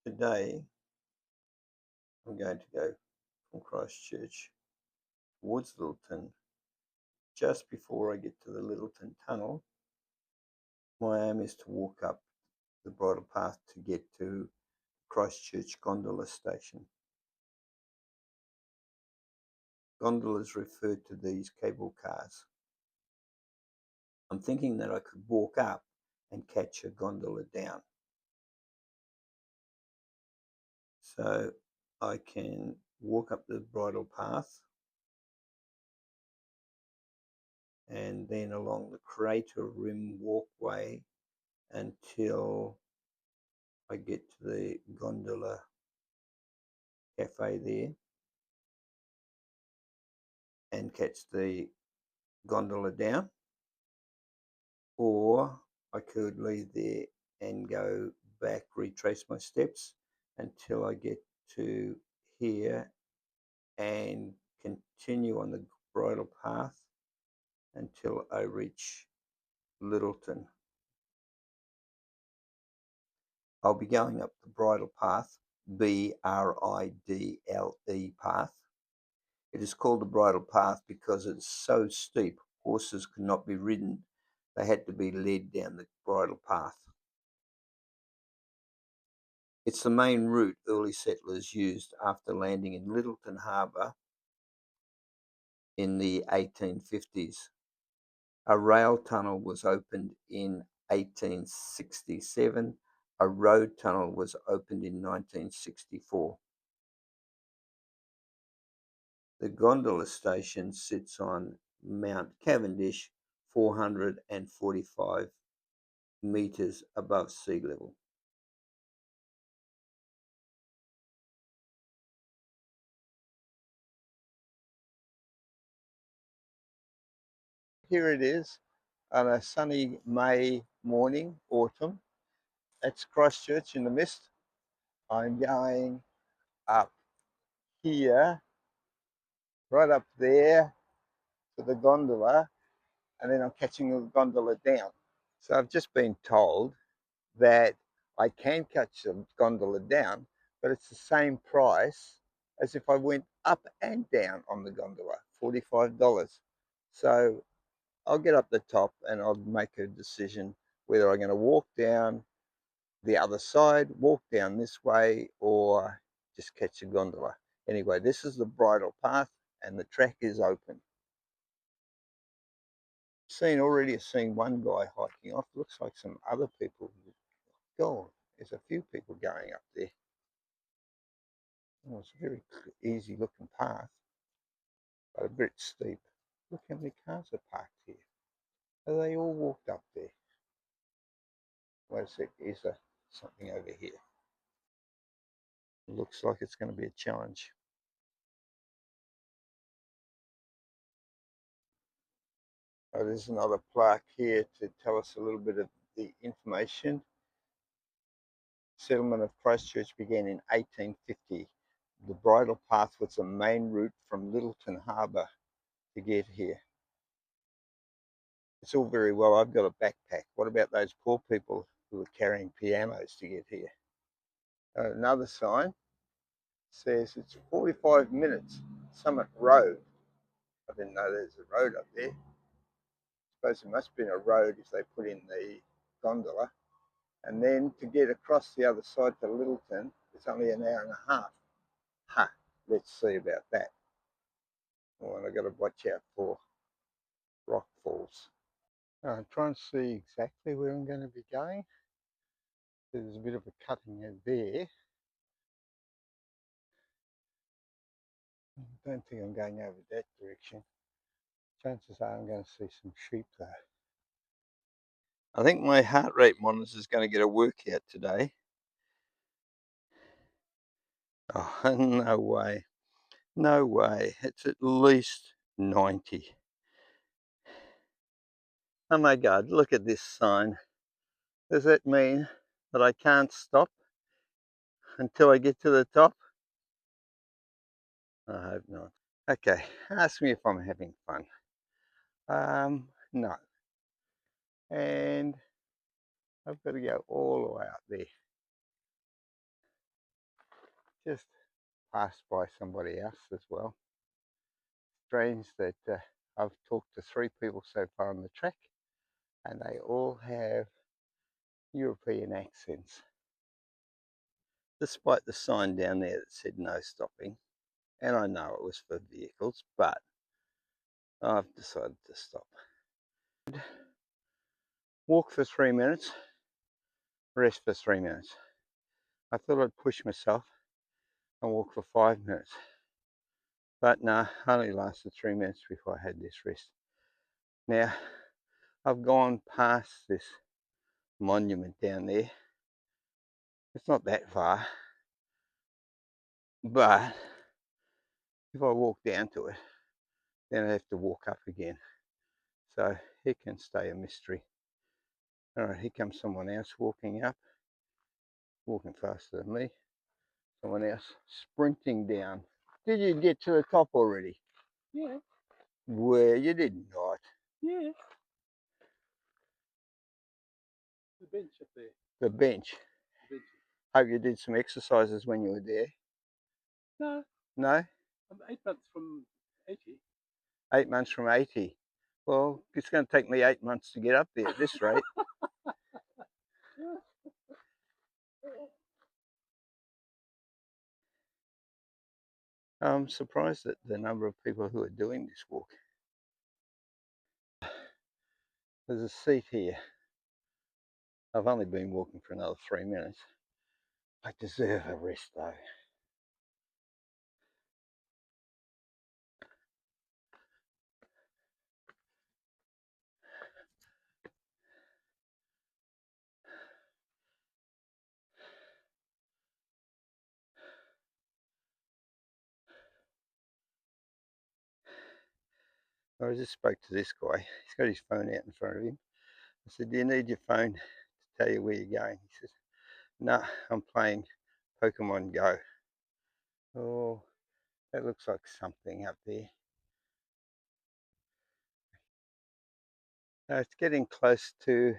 Today I'm going to go from Christchurch towards Lyttelton. Just before I get to the Lyttelton tunnel, my aim is to walk up the Bridle Path to get to Christchurch Gondola Station. Gondolas refer to these cable cars. I'm thinking that I could walk up and catch a gondola down. So I can walk up the Bridle Path and then along the crater rim walkway until I get to the gondola cafe there and catch the gondola down, or I could leave there and go back, retrace my steps until I get to here and continue on the Bridle Path until I reach Lyttelton. I'll be going up the Bridle Path, B-R-I-D-L-E path. It is called the Bridle Path because it's so steep, horses could not be ridden. They had to be led down the Bridle Path. It's the main route early settlers used after landing in Lyttelton Harbour in the 1850s. A rail tunnel was opened in 1867. A road tunnel was opened in 1964. The gondola station sits on Mount Cavendish, 445 metres above sea level. Here it is on a sunny May morning, autumn. That's Christchurch in the mist. I'm going up here, right up there to the gondola, and then I'm catching the gondola down. So I've just been told that I can catch the gondola down, but it's the same price as if I went up and down on the gondola, $45. So I'll get up the top and I'll make a decision whether I'm going to walk down the other side, walk down this way, or just catch a gondola. Anyway, this is the Bridle Path and the track is open. I've seen one guy hiking off. Looks like some other people. God, there's a few people going up there. Oh, it's a very easy looking path, but a bit steep. Look how many cars are parked here. Are they all walked up there? Wait a sec, is there something over here? Looks like it's going to be a challenge. Oh, there's another plaque here to tell us a little bit of the information. Settlement of Christchurch began in 1850. The Bridle Path was the main route from Lyttelton Harbour to get here. It's all very well, I've got a backpack. What about those poor people who are carrying pianos to get here? Another sign says it's 45 minutes, Summit Road. I didn't know there's a road up there. I suppose there must have been a road if they put in the gondola. And then to get across the other side to Lyttelton, it's only an hour and a half. Ha, let's see about that. Oh, and I've got to watch out for rock falls. I'm trying to see exactly where I'm going to be going. There's a bit of a cutting in there. I don't think I'm going over that direction. Chances are I'm going to see some sheep though. I think my heart rate monitor is going to get a workout today. Oh, no way. No way. It's at least 90. Oh my God, look at this sign. Does that mean that I can't stop until I get to the top? I hope not. Okay, ask me if I'm having fun. No. And I've got to go all the way up there. just passed by somebody else as well. Strange that I've talked to 3 people so far on the track, and they all have European accents. Despite the sign down there that said no stopping, and I know it was for vehicles, but I've decided to stop. Walk for 3 minutes, rest for 3 minutes. I thought I'd push myself and walk for 5 minutes, but no, only lasted 3 minutes before I had this rest. Now, I've gone past this monument down there. It's not that far, but if I walk down to it, then I have to walk up again. So it can stay a mystery. All right, here comes someone else walking up, walking faster than me. Someone else sprinting down. Did you get to the top already? Yeah. Where you did not. Yeah. The bench up there. The bench. The bench. Hope you did some exercises when you were there. No. No? I'm 8 months from 80. 8 months from 80. Well, it's going to take me 8 months to get up there at this rate. I'm surprised at the number of people who are doing this walk. There's a seat here. I've only been walking for another 3 minutes. I deserve a rest though. I just spoke to this guy. He's got his phone out in front of him. I said, do you need your phone to tell you where you're going? He says, no, I'm playing Pokemon Go. Oh, that looks like something up there. It's getting close to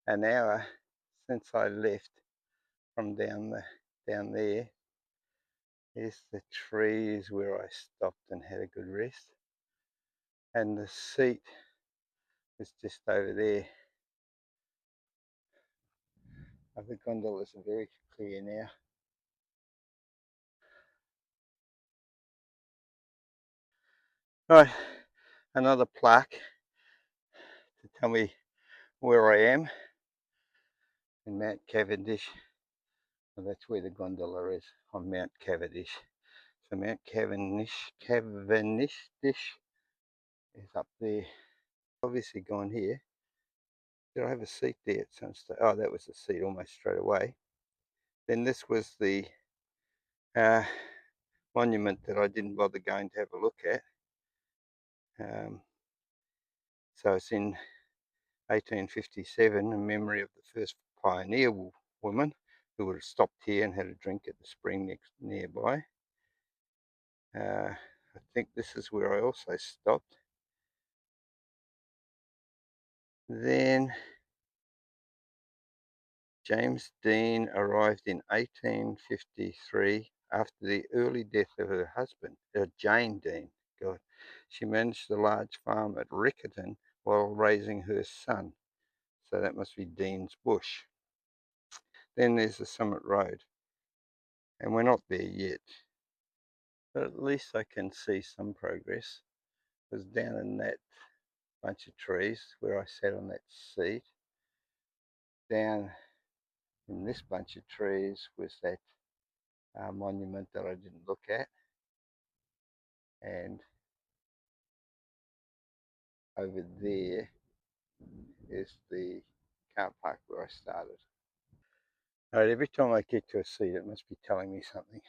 an hour since I left from down there. Here's the trees where I stopped and had a good rest. And the seat is just over there. The gondolas are very clear now. Right, another plaque to tell me where I am in Mount Cavendish. Well, that's where the gondola is, on Mount Cavendish. So Mount Cavendish is up there. Obviously gone here. Did I have a seat there at some stage? Oh, that was the seat almost straight away. Then this was the monument that I didn't bother going to have a look at. So it's in 1857 in memory of the first pioneer woman who would have stopped here and had a drink at the spring nearby. I think this is where I also stopped. Then James Dean arrived in 1853 after the early death of her husband, Jane Dean. God, she managed a large farm at Riccarton while raising her son. So that must be Dean's Bush. Then there's the Summit Road, and we're not there yet. But at least I can see some progress. Because down in that bunch of trees where I sat on that seat, down in this bunch of trees was that monument that I didn't look at, and over there is the car park where I started. Alright, every time I get to a seat it must be telling me something.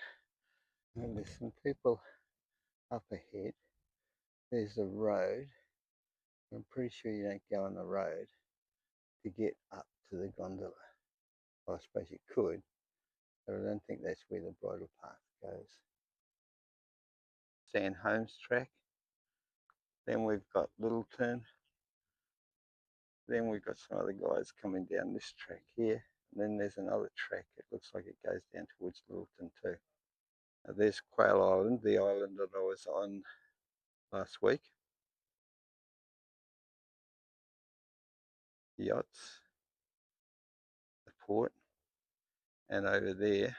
And there's some people up ahead. There's a road. I'm pretty sure you don't go on the road to get up to the gondola. Well, I suppose you could, but I don't think that's where the Bridle Path goes. Sand Holmes track. Then we've got Lyttelton. Then we've got some other guys coming down this track here. And then there's another track. It looks like it goes down towards Lyttelton too. There's Quail Island, the island that I was on last week. Yachts, the port, and over there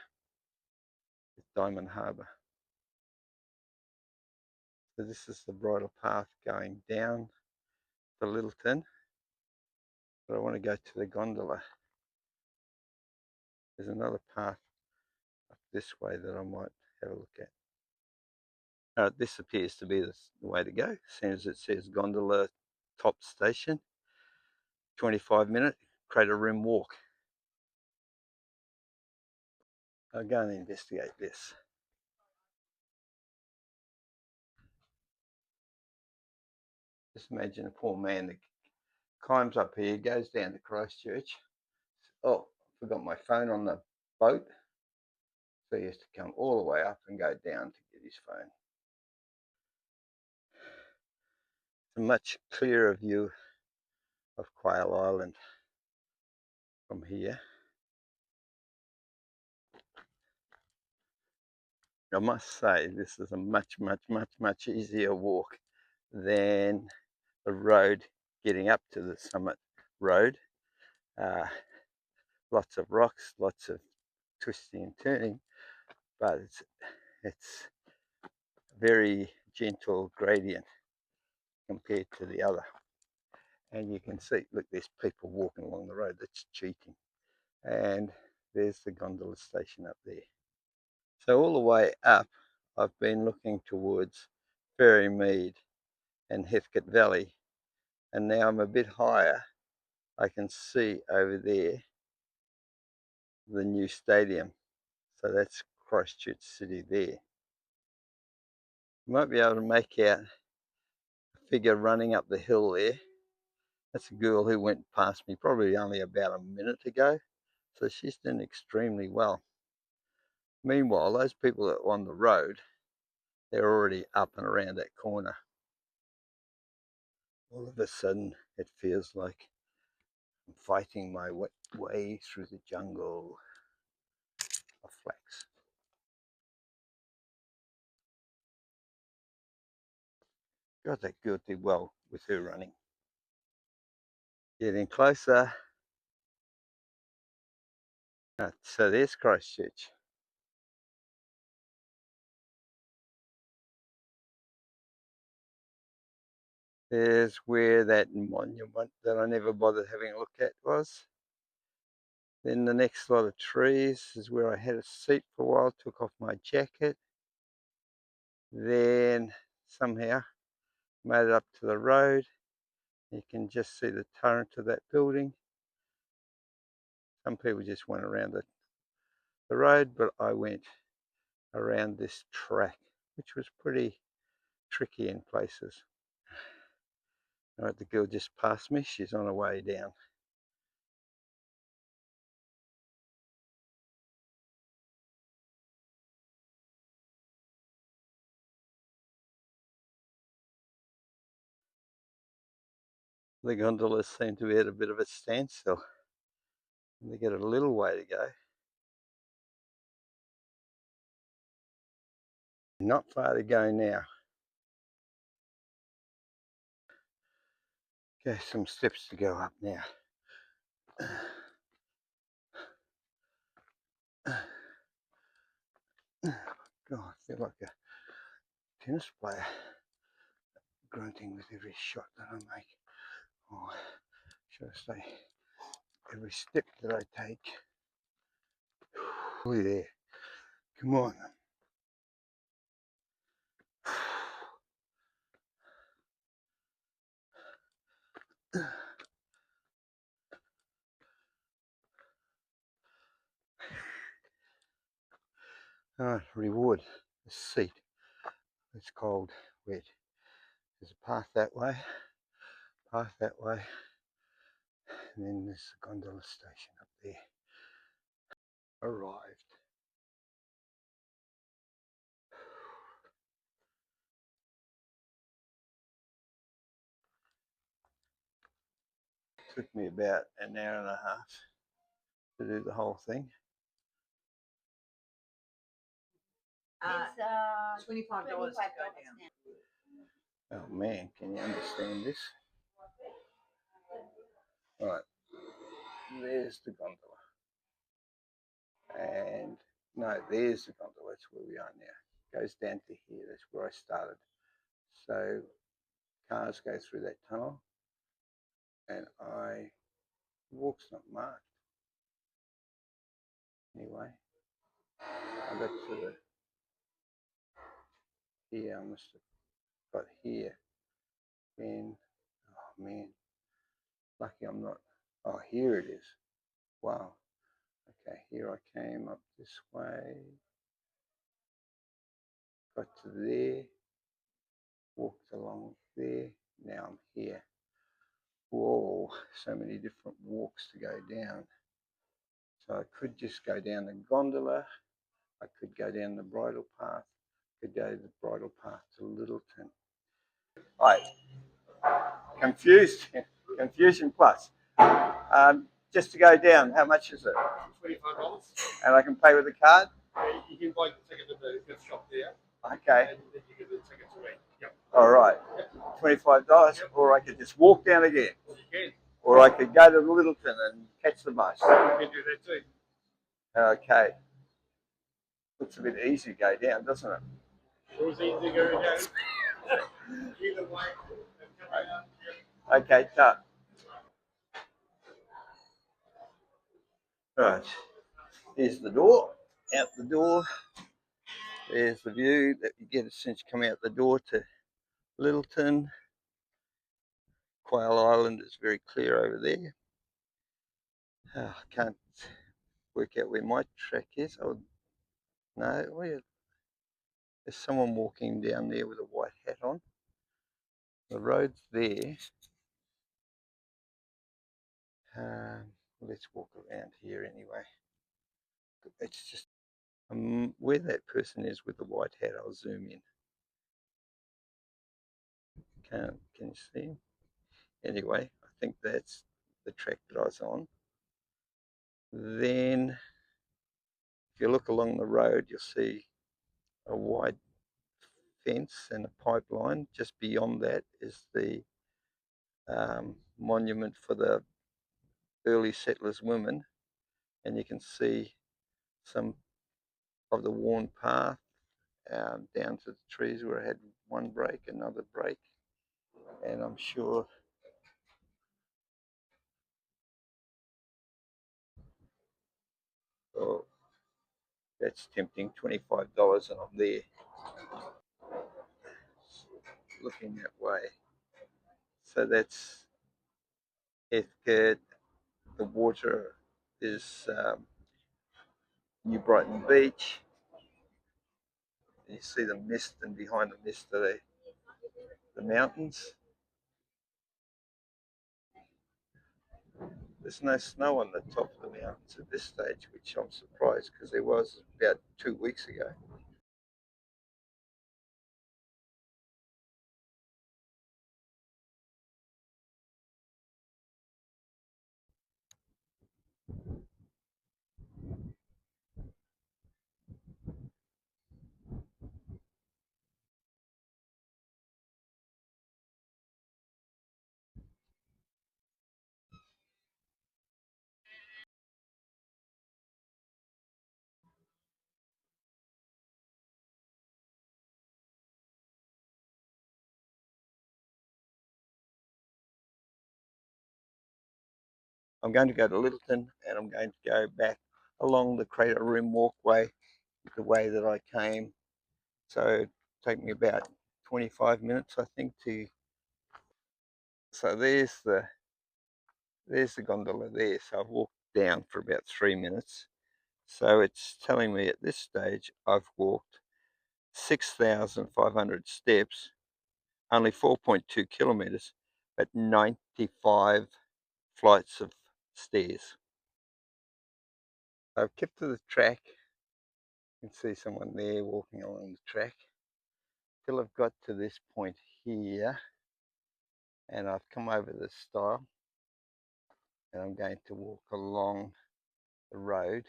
is Diamond Harbour. So this is the Bridle Path going down to Lyttelton, but I want to go to the gondola. There's another path up this way that I might have a look at. This appears to be the way to go, as it says Gondola Top Station, 25-minute crater rim walk. I'll go and investigate this. Just imagine a poor man that climbs up here, goes down to Christchurch. Oh, I forgot my phone on the boat. So he has to come all the way up and go down to get his phone. It's a much clearer view of Quail Island from here. I must say this is a much easier walk than the road getting up to the summit road. Lots of rocks, lots of twisting and turning, but it's very gentle gradient compared to the other. And you can see, look, there's people walking along the road. That's cheating. And there's the gondola station up there. So all the way up, I've been looking towards Fairy Mead and Heathcote Valley, and now I'm a bit higher. I can see over there the new stadium. So that's Christchurch City there. You might be able to make out a figure running up the hill there. That's a girl who went past me probably only about a minute ago. So she's done extremely well. Meanwhile, those people that were on the road, they're already up and around that corner. All of a sudden, it feels like I'm fighting my way through the jungle of flax. God, that girl did well with her running. Getting closer. So there's Christchurch. There's where that monument that I never bothered having a look at was. Then the next lot of trees is where I had a seat for a while, took off my jacket. Then somehow made it up to the road. You can just see the turret of that building. Some people just went around the road, but I went around this track, which was pretty tricky in places. All right, the girl just passed me. She's on her way down. The gondolas seem to be at a bit of a standstill. They got a little way to go. Not far to go now. Okay, some steps to go up now. God, I feel like a tennis player, grunting with every shot that I make. Or should I say, every step that I take. Look there. Come on. Reward the seat. It's cold, wet. There's a path that way, and then there's the gondola station up there. Arrived. Took me about an hour and a half to do the whole thing. It's $25 to go down. Oh man, can you understand this? Right, there's the gondola. And no, there's the gondola. That's where we are now. Goes down to here. That's where I started. So cars go through that tunnel, and walk's not marked. Anyway, I got to here. I must have got here. Then, oh man, lucky I'm not. Oh, here it is. Wow. Okay, here I came up this way. Got to there. Walked along there. Now I'm here. Whoa, so many different walks to go down. So I could just go down the gondola. I could go down the bridle path. I could go the bridle path to Lyttelton. Right, confused, confusion plus. Just to go down, how much is it? $25. And I can pay with a card? You can buy the ticket at the gift shop there. Okay. And then you get the tickets away. Yep. All right. $25, or I could just walk down again. You can. Or I could go to Lyttelton and catch the bus. You can do that too. Okay. Looks a bit easy to go down, doesn't it? Sure is easy to go down. Either way. Okay, tough. Right. Here's the door. Out the door. There's the view that you get as soon as you come out the door to Lyttelton. Quail Island is very clear over there. I can't work out where my track is. Oh, no, there's someone walking down there with a white hat on. The road's there. Let's walk around here anyway. It's just where that person is with the white hat. I'll zoom in. Can you see him? Anyway, I think that's the track that I was on. Then, if you look along the road, you'll see a wide fence and a pipeline. Just beyond that is the monument for the early settlers women, and you can see some of the worn path down to the trees where I had one break, another break, and I'm sure oh, that's tempting, $25 and I'm there looking that way. So that's Ethcote. The water is New Brighton Beach. You see the mist, and behind the mist are the mountains. There's no snow on the top of the mountains at this stage, which I'm surprised because there was about 2 weeks ago. I'm going to go to Lyttelton and I'm going to go back along the Crater Room walkway the way that I came. So it take me about 25 minutes, I think, to. So there's the gondola there. So I've walked down for about 3 minutes. So it's telling me at this stage I've walked 6,500 steps, only 4.2 kilometers, but 95 flights of stairs. I've kept to the track. You can see someone there walking along the track till I've got to this point here, and I've come over the stile, and I'm going to walk along the road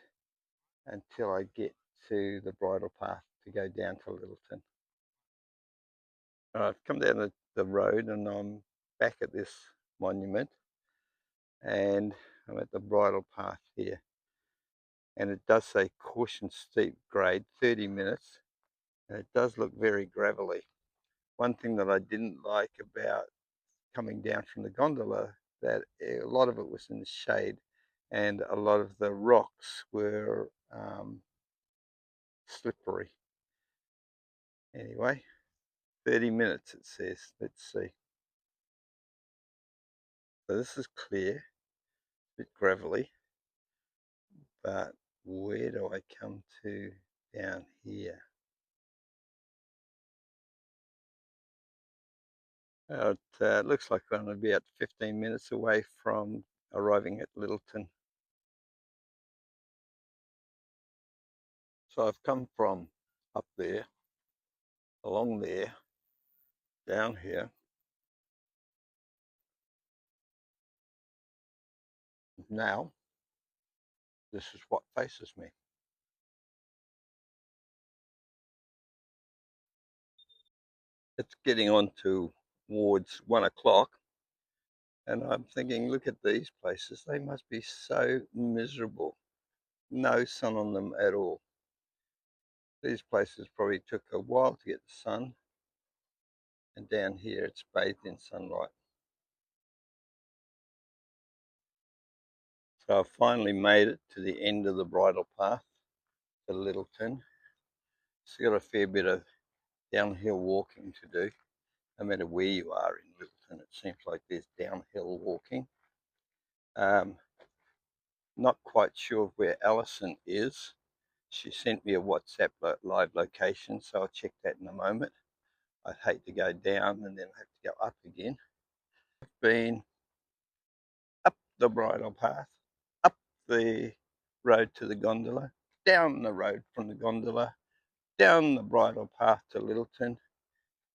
until I get to the bridle path to go down to Lyttelton. I've come down the road and I'm back at this monument, and I'm at the Bridle Path here, and it does say caution steep grade 30 minutes, and it does look very gravelly. One thing that I didn't like about coming down from the gondola, that a lot of it was in the shade and a lot of the rocks were slippery. Anyway, 30 minutes it says. Let's see. So this is clear, a bit gravelly, but where do I come to down here? It looks like I'm about 15 minutes away from arriving at Lyttelton. So I've come from up there, along there, down here. Now, this is what faces me. It's getting on towards 1 o'clock, and I'm thinking, look at these places. They must be so miserable. No sun on them at all. These places probably took a while to get the sun, and down here it's bathed in sunlight. So I've finally made it to the end of the Bridle Path to Lyttelton. Still got a fair bit of downhill walking to do. No matter where you are in Lyttelton, it seems like there's downhill walking. Not quite sure where Alison is. She sent me a WhatsApp live location, so I'll check that in a moment. I'd hate to go down and then have to go up again. I've been up the Bridle Path, up the road to the gondola, down the road from the gondola, down the Bridle Path to Lyttelton,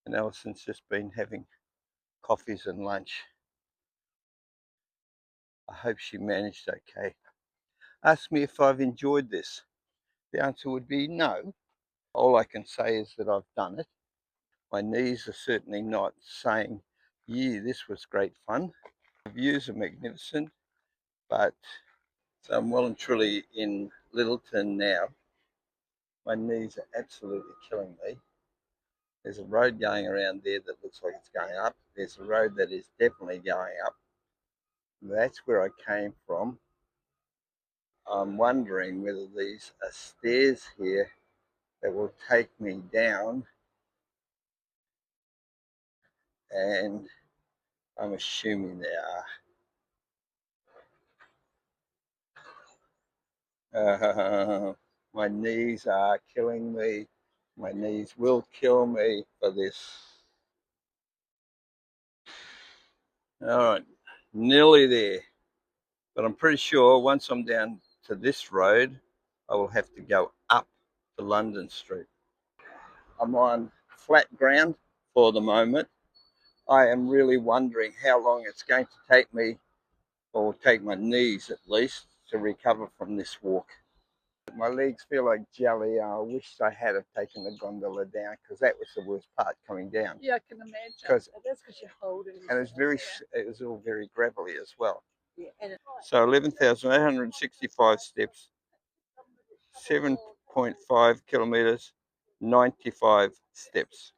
and Alison's just been having coffees and lunch. I hope she managed okay. Ask me if I've enjoyed this. The answer would be no. All I can say is that I've done it. My knees are certainly not saying, yeah, this was great fun. The views are magnificent, but so I'm well and truly in Lyttelton now. My knees are absolutely killing me. There's a road going around there that looks like it's going up. There's a road that is definitely going up. That's where I came from. I'm wondering whether these are stairs here that will take me down, and I'm assuming they are. My knees are killing me. My knees will kill me for this. All right, nearly there. But I'm pretty sure once I'm down to this road, I will have to go up to London Street. I'm on flat ground for the moment. I am really wondering how long it's going to take me, or take my knees at least, to recover from this walk. My legs feel like jelly. I wish I had taken the gondola down, because that was the worst part, coming down. Yeah, I can imagine. That's because you're holding. And it was all very gravelly as well. Yeah, and So 11,865 steps, 7.5 kilometres, 95 steps.